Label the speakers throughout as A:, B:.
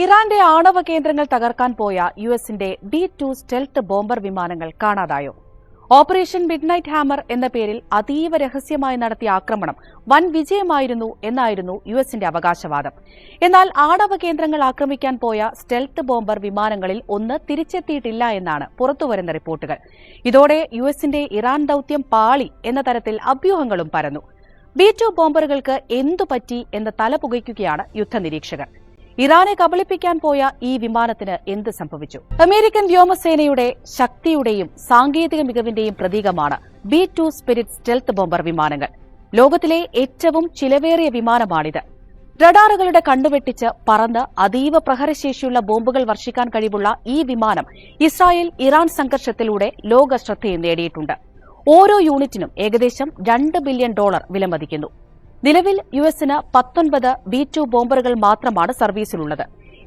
A: ഇറാന്റെ ആണവ കേന്ദ്രങ്ങൾ തകർക്കാൻ പോയ യുഎസിന്റെ B-2 സ്റ്റെൽത്ത് ബോംബർ വിമാനങ്ങൾ കാണാതായോ? ഓപ്പറേഷൻ മിഡ്നൈറ്റ് ഹാമർ എന്ന പേരിൽ അതീവ രഹസ്യമായി നടത്തിയ ആക്രമണം വൻ വിജയമായിരുന്നു എന്നായിരുന്നു യുഎസിന്റെ അവകാശവാദം. എന്നാൽ ആണവ കേന്ദ്രങ്ങൾ ആക്രമിക്കാൻ പോയ സ്റ്റെൽത്ത് ബോംബർ വിമാനങ്ങളിൽ ഒന്ന് തിരിച്ചെത്തിയിട്ടില്ല എന്നാണ് പുറത്തുവരുന്ന റിപ്പോർട്ടുകൾ. ഇതോടെ യുഎസിന്റെ ഇറാൻ ദൌത്യം പാളി എന്ന തരത്തിൽ അഭ്യൂഹങ്ങളും പരന്നു. B-2 ബോംബറുകൾക്ക് എന്തുപറ്റി എന്ന് തലപുകയ്ക്കുകയാണ് യുദ്ധനിരീക്ഷകർ. ഇറാനെ കബളിപ്പിക്കാൻ പോയ ഈ വിമാനത്തിന് എന്ത് സംഭവിച്ചു? അമേരിക്കൻ വ്യോമസേനയുടെ ശക്തിയുടെയും സാങ്കേതിക മികവിന്റെയും പ്രതീകമാണ് B-2 സ്പിരിറ്റ് സ്റ്റെൽത്ത് ബോംബർ വിമാനങ്ങൾ. ലോകത്തിലെ ഏറ്റവും ചിലവേറിയ വിമാനമാണിത്. റഡാറുകളുടെ കണ്ണുവെട്ടിച്ച് പറന്ന് അതീവ പ്രഹരശേഷിയുള്ള ബോംബുകൾ വർഷിക്കാൻ കഴിവുള്ള ഈ വിമാനം ഇസ്രായേൽ ഇറാൻ സംഘർഷത്തിലൂടെ ലോക ശ്രദ്ധയും നേടിയിട്ടുണ്ട്. ഓരോ യൂണിറ്റിനും ഏകദേശം $2 ബില്യൺ വിലമതിക്കുന്നു. നിലവിൽ യുഎസിന് 19 B-2 ബോംബറുകൾ മാത്രമാണ് സർവീസിലുള്ളത്.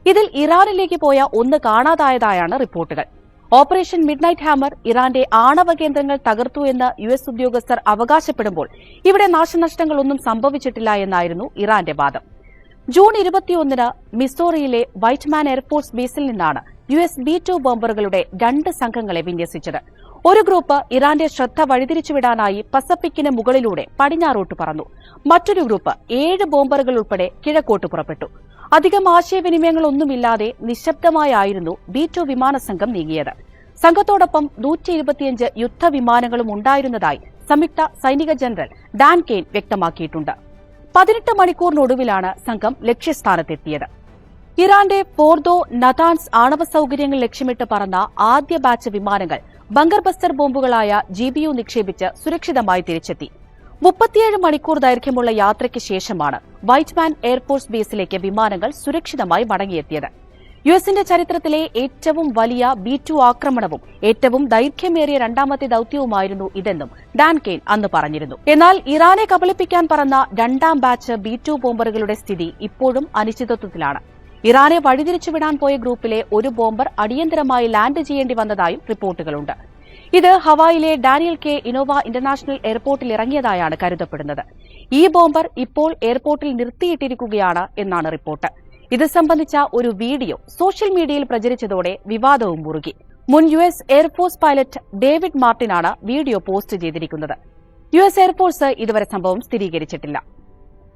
A: ഇതിൽ ഇറാനിലേക്ക് പോയ ഒന്ന് കാണാതായതായാണ് റിപ്പോർട്ടുകൾ. ഓപ്പറേഷൻ മിഡ്നൈറ്റ് ഹാമർ ഇറാന്റെ ആണവ കേന്ദ്രങ്ങൾ തകർത്തു എന്ന് യുഎസ് ഉദ്യോഗസ്ഥർ അവകാശപ്പെടുമ്പോൾ ഇവിടെ നാശനഷ്ടങ്ങളൊന്നും സംഭവിച്ചിട്ടില്ല എന്നായിരുന്നു ഇറാന്റെ വാദം. ജൂൺ 21-ന് മിസോറിയിലെ വൈറ്റ്മാൻ എയർഫോഴ്സ് ബേസിൽ നിന്നാണ് യുഎസ് B-2 ബോംബറുകളുടെ 2 സംഘങ്ങളെ വിന്യസിച്ചത്. ഒരു ഗ്രൂപ്പ് ഇറാന്റെ ശ്രദ്ധ വഴിതിരിച്ചുവിടാനായി പസഫിക്കിന് മുകളിലൂടെ പടിഞ്ഞാറോട്ട് പറന്നു. മറ്റൊരു ഗ്രൂപ്പ് 7 ബോംബറുകൾ ഉൾപ്പെടെ കിഴക്കോട്ട് പുറപ്പെട്ടു. അധികം ആശയവിനിമയങ്ങളൊന്നുമില്ലാതെ നിശബ്ദമായായിരുന്നു B-2 വിമാനസംഘം നീങ്ങിയത്. സംഘത്തോടൊപ്പം 125 യുദ്ധവിമാനങ്ങളും ഉണ്ടായിരുന്നതായി സംയുക്ത സൈനിക ജനറൽ ഡാൻ കെയ്ൻ വ്യക്തമാക്കിയിട്ടുണ്ട്. 18 മണിക്കൂറിനൊടുവിലാണ് സംഘം ലക്ഷ്യസ്ഥാനത്തെത്തിയത്. ഇറാന്റെ ഫോർദോ, നതാൻസ് ആണവ സൌകര്യങ്ങൾ ലക്ഷ്യമിട്ട് പറന്ന ആദ്യ ബാച്ച് വിമാനങ്ങൾ ബങ്കർ ബസ്റ്റർ ബോംബുകളായ GBU നിക്ഷേപിച്ച് സുരക്ഷിതമായി തിരിച്ചെത്തി. 37 മണിക്കൂർ ദൈർഘ്യമുള്ള യാത്രയ്ക്ക് ശേഷമാണ് വൈറ്റ്മാൻ എയർഫോഴ്സ് ബേസിലേക്ക് വിമാനങ്ങൾ സുരക്ഷിതമായി മടങ്ങിയെത്തിയത്. യുഎസിന്റെ ചരിത്രത്തിലെ ഏറ്റവും വലിയ B-2 ആക്രമണവും ഏറ്റവും ദൈർഘ്യമേറിയ രണ്ടാമത്തെ ദൌത്യവുമായിരുന്നു ഇതെന്നും ഡാൻ കെയ്ൻ അന്ന് പറഞ്ഞിരുന്നു. എന്നാൽ ഇറാനെ കബളിപ്പിക്കാൻ പറന്ന രണ്ടാം ബാച്ച് B-2 ബോംബറുകളുടെ സ്ഥിതി ഇപ്പോഴും അനിശ്ചിതത്വത്തിലാണ്. ഇറാനെ വഴിതിരിച്ചുവിടാൻ പോയ ഗ്രൂപ്പിലെ ഒരു ബോംബർ അടിയന്തരമായി ലാൻഡ് ചെയ്യേണ്ടി വന്നതായും റിപ്പോർട്ടുകളുണ്ട്. ഇത് ഹവായിലെ ഡാനിയൽ കെ ഇനോവ ഇന്റർനാഷണൽ എയർപോർട്ടിൽ ഇറങ്ങിയതായാണ് കരുതപ്പെടുന്നത്. ഈ ബോംബർ ഇപ്പോൾ എയർപോർട്ടിൽ നിർത്തിയിട്ടിരിക്കുകയാണ് എന്നാണ് റിപ്പോർട്ട്. ഇത് സംബന്ധിച്ച ഒരു വീഡിയോ സോഷ്യൽ മീഡിയയിൽ പ്രചരിച്ചതോടെ വിവാദവും മുറുകി. മുൻ യുഎസ് എയർഫോഴ്സ് പൈലറ്റ് ഡേവിഡ് മാർട്ടിനാണ് വീഡിയോ പോസ്റ്റ് ചെയ്തിരിക്കുന്നത്. യുഎസ് എയർഫോഴ്സ് ഇതുവരെ സംഭവം സ്ഥിരീകരിച്ചിട്ടില്ല.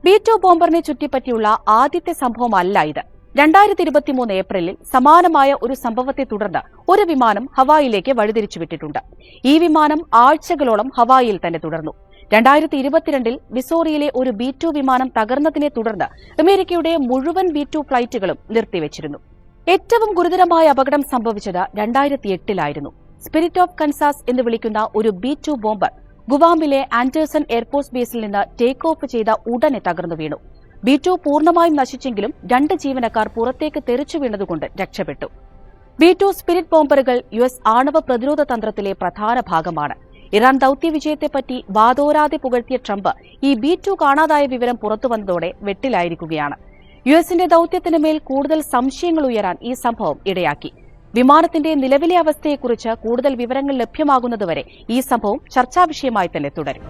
A: B-2 ബോംബറിനെ ചുറ്റിപ്പറ്റിയുള്ള ആദ്യത്തെ സംഭവമല്ല ഇത്. 2023 ഏപ്രിലിൽ സമാനമായ ഒരു സംഭവത്തെ തുടർന്ന് ഒരു വിമാനം ഹവായിലേക്ക് വഴിതിരിച്ചുവിട്ടിട്ടുണ്ട്. ഈ വിമാനം ആഴ്ചകളോളം ഹവായിയിൽ തന്നെ തുടർന്നു. 2022-ൽ മിസോറിയിലെ ഒരു B-2 വിമാനം തകർന്നതിനെ തുടർന്ന് അമേരിക്കയുടെ മുഴുവൻ B-2 ഫ്ലൈറ്റുകളും നിർത്തിവച്ചിരുന്നു. ഏറ്റവും ഗുരുതരമായ അപകടം സംഭവിച്ചത് 2008-ലായിരുന്നു. സ്പിരിറ്റ് ഓഫ് കൻസാസ് എന്ന് വിളിക്കുന്ന ഒരു B-2 ബോംബർ ഗുവാമിലെ ആൻഡേഴ്സൺ എയർഫോഴ്സ് ബേസിൽ നിന്ന് ടേക്ക് ഓഫ് ചെയ്ത ഉടനെ തകർന്നു വീണു. B-2 പൂർണ്ണമായും നശിച്ചെങ്കിലും 2 ജീവനക്കാർ പുറത്തേക്ക് തെറിച്ചു വീണതുകൊണ്ട് രക്ഷപ്പെട്ടു. B-2 സ്പിരിറ്റ് ബോംബറുകൾ യുഎസ് ആണവ പ്രതിരോധ തന്ത്രത്തിലെ പ്രധാന ഭാഗമാണ്. ഇറാൻ ദൌത്യ വിജയത്തെപ്പറ്റി വാതോരാതെ പുകഴ്ത്തിയ ട്രംപ് ഈ B-2 കാണാതായ വിവരം പുറത്തുവന്നതോടെ വെട്ടിലായിരിക്കുകയാണ്. യുഎസിന്റെ ദൌത്യത്തിനുമേൽ കൂടുതൽ സംശയങ്ങൾ ഉയരാൻ ഈ സംഭവം ഇടയാക്കി. വിമാനത്തിന്റെ നിലവിലെ അവസ്ഥയെക്കുറിച്ച് കൂടുതൽ വിവരങ്ങൾ ലഭ്യമാകുന്നതുവരെ ഈ സംഭവം ചർച്ചാവിഷയമായി തന്നെ തുടരും.